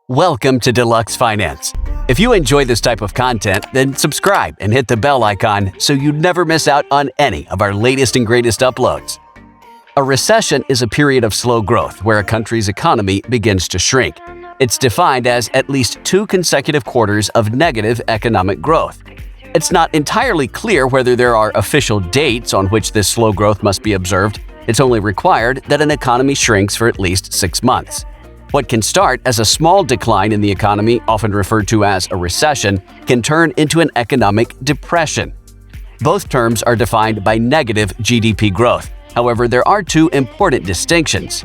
Welcome to Deluxe Finance. If you enjoy this type of content, then subscribe and hit the bell icon so you never miss out on any of our latest and greatest uploads. A recession is a period of slow growth where a country's economy begins to shrink. It's defined as at least 2 consecutive quarters of negative economic growth. It's not entirely clear whether there are official dates on which this slow growth must be observed. It's only required that an economy shrinks for at least 6 months. What can start as a small decline in the economy, often referred to as a recession, can turn into an economic depression. Both terms are defined by negative GDP growth. However, there are 2 important distinctions.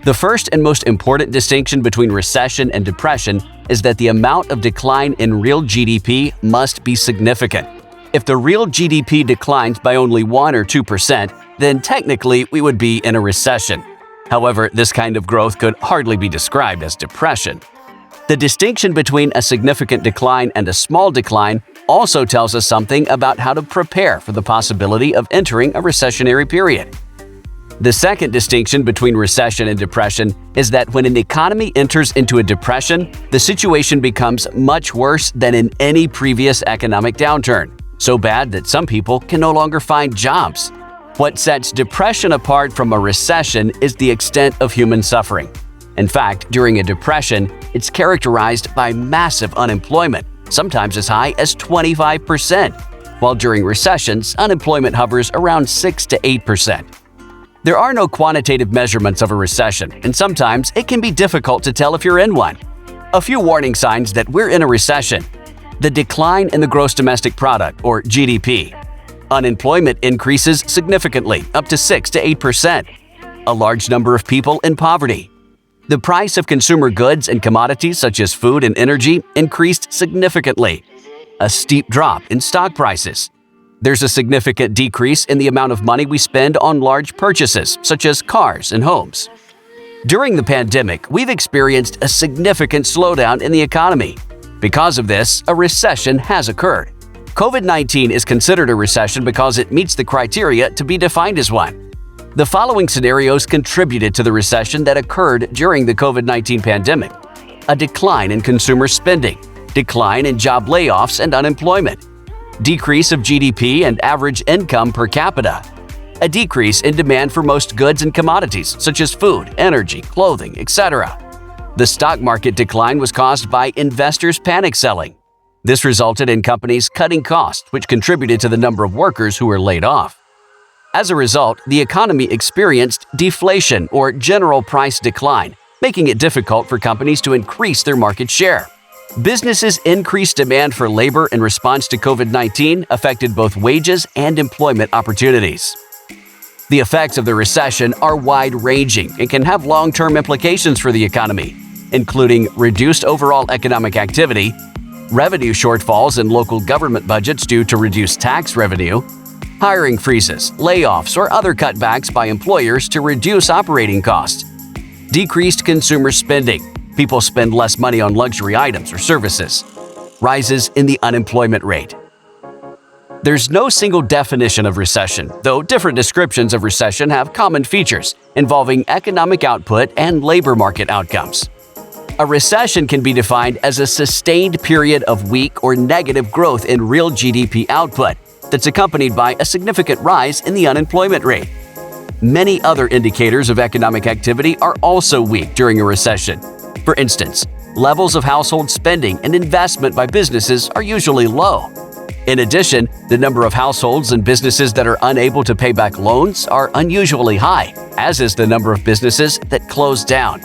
The first and most important distinction between recession and depression is that the amount of decline in real GDP must be significant. If the real GDP declines by only 1 or 2%, then technically we would be in a recession. However, this kind of growth could hardly be described as depression. The distinction between a significant decline and a small decline also tells us something about how to prepare for the possibility of entering a recessionary period. The second distinction between recession and depression is that when an economy enters into a depression, the situation becomes much worse than in any previous economic downturn, so bad that some people can no longer find jobs. What sets depression apart from a recession is the extent of human suffering. In fact, during a depression, it's characterized by massive unemployment, sometimes as high as 25%, while during recessions, unemployment hovers around 6 to 8%. There are no quantitative measurements of a recession, and sometimes it can be difficult to tell if you're in one. A few warning signs that we're in a recession: the decline in the gross domestic product, or GDP. Unemployment increases significantly, up to 6 to 8%. A large number of people in poverty. The price of consumer goods and commodities such as food and energy increased significantly. A steep drop in stock prices. There's a significant decrease in the amount of money we spend on large purchases, such as cars and homes. During the pandemic, we've experienced a significant slowdown in the economy. Because of this, a recession has occurred. COVID-19 is considered a recession because it meets the criteria to be defined as one. The following scenarios contributed to the recession that occurred during the COVID-19 pandemic: a decline in consumer spending, decline in job layoffs and unemployment, decrease of GDP and average income per capita, a decrease in demand for most goods and commodities such as food, energy, clothing, etc. The stock market decline was caused by investors panic selling. This resulted in companies cutting costs, which contributed to the number of workers who were laid off. As a result, the economy experienced deflation or general price decline, making it difficult for companies to increase their market share. Businesses' increased demand for labor in response to COVID-19 affected both wages and employment opportunities. The effects of the recession are wide-ranging and can have long-term implications for the economy, including reduced overall economic activity, revenue shortfalls in local government budgets due to reduced tax revenue, hiring freezes, layoffs, or other cutbacks by employers to reduce operating costs, decreased consumer spending. People spend less money on luxury items or services. Rises in the unemployment rate. There's no single definition of recession, though different descriptions of recession have common features involving economic output and labor market outcomes. A recession can be defined as a sustained period of weak or negative growth in real GDP output that's accompanied by a significant rise in the unemployment rate. Many other indicators of economic activity are also weak during a recession. For instance, levels of household spending and investment by businesses are usually low. In addition, the number of households and businesses that are unable to pay back loans are unusually high, as is the number of businesses that close down.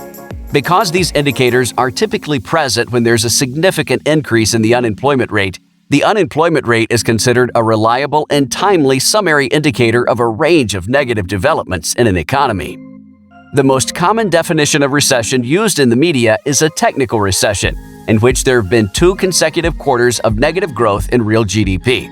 Because these indicators are typically present when there's a significant increase in the unemployment rate is considered a reliable and timely summary indicator of a range of negative developments in an economy. The most common definition of recession used in the media is a technical recession, in which there have been 2 consecutive quarters of negative growth in real GDP.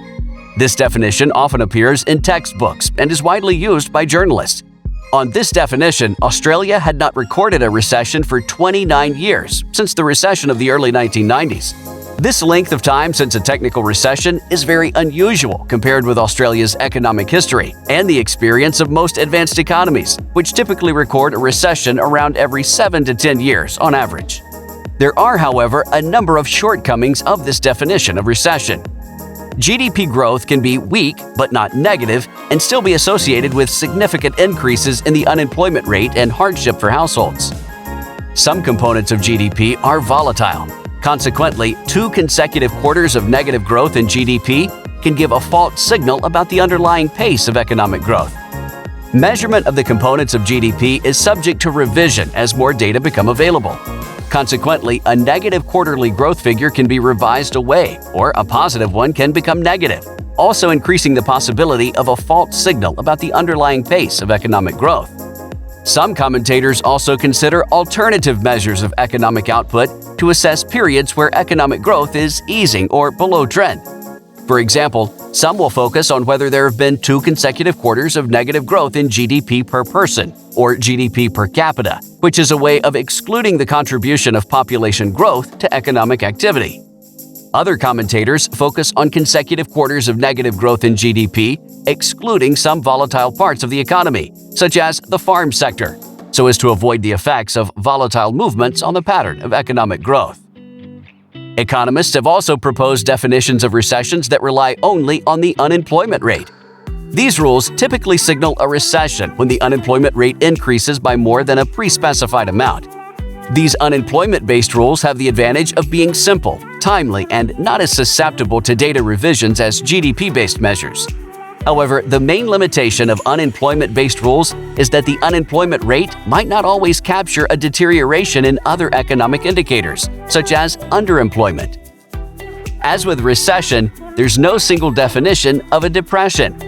This definition often appears in textbooks and is widely used by journalists. On this definition, Australia had not recorded a recession for 29 years, since the recession of the early 1990s. This length of time since a technical recession is very unusual compared with Australia's economic history and the experience of most advanced economies, which typically record a recession around every 7 to 10 years on average. There are, however, a number of shortcomings of this definition of recession. GDP growth can be weak but not negative and still be associated with significant increases in the unemployment rate and hardship for households. Some components of GDP are volatile. Consequently, 2 consecutive quarters of negative growth in GDP can give a false signal about the underlying pace of economic growth. Measurement of the components of GDP is subject to revision as more data become available. Consequently, a negative quarterly growth figure can be revised away, or a positive one can become negative, also increasing the possibility of a false signal about the underlying pace of economic growth. Some commentators also consider alternative measures of economic output to assess periods where economic growth is easing or below trend. For example, some will focus on whether there have been 2 consecutive quarters of negative growth in GDP per person, or GDP per capita, which is a way of excluding the contribution of population growth to economic activity. Other commentators focus on consecutive quarters of negative growth in GDP, excluding some volatile parts of the economy, such as the farm sector, so as to avoid the effects of volatile movements on the pattern of economic growth. Economists have also proposed definitions of recessions that rely only on the unemployment rate. These rules typically signal a recession when the unemployment rate increases by more than a pre-specified amount. These unemployment-based rules have the advantage of being simple, timely, and not as susceptible to data revisions as GDP-based measures. However, the main limitation of unemployment-based rules is that the unemployment rate might not always capture a deterioration in other economic indicators, such as underemployment. As with recession, there's no single definition of a depression.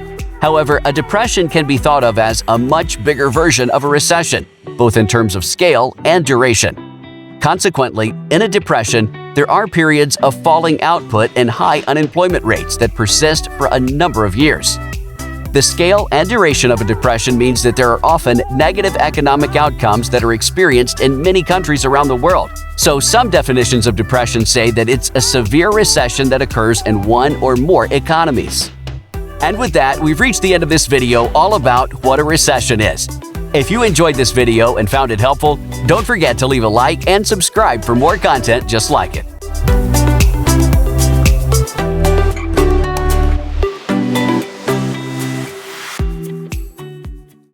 However, a depression can be thought of as a much bigger version of a recession, both in terms of scale and duration. Consequently, in a depression, there are periods of falling output and high unemployment rates that persist for a number of years. The scale and duration of a depression means that there are often negative economic outcomes that are experienced in many countries around the world. So some definitions of depression say that it's a severe recession that occurs in one or more economies. And with that, we've reached the end of this video all about what a recession is. If you enjoyed this video and found it helpful, don't forget to leave a like and subscribe for more content just like it.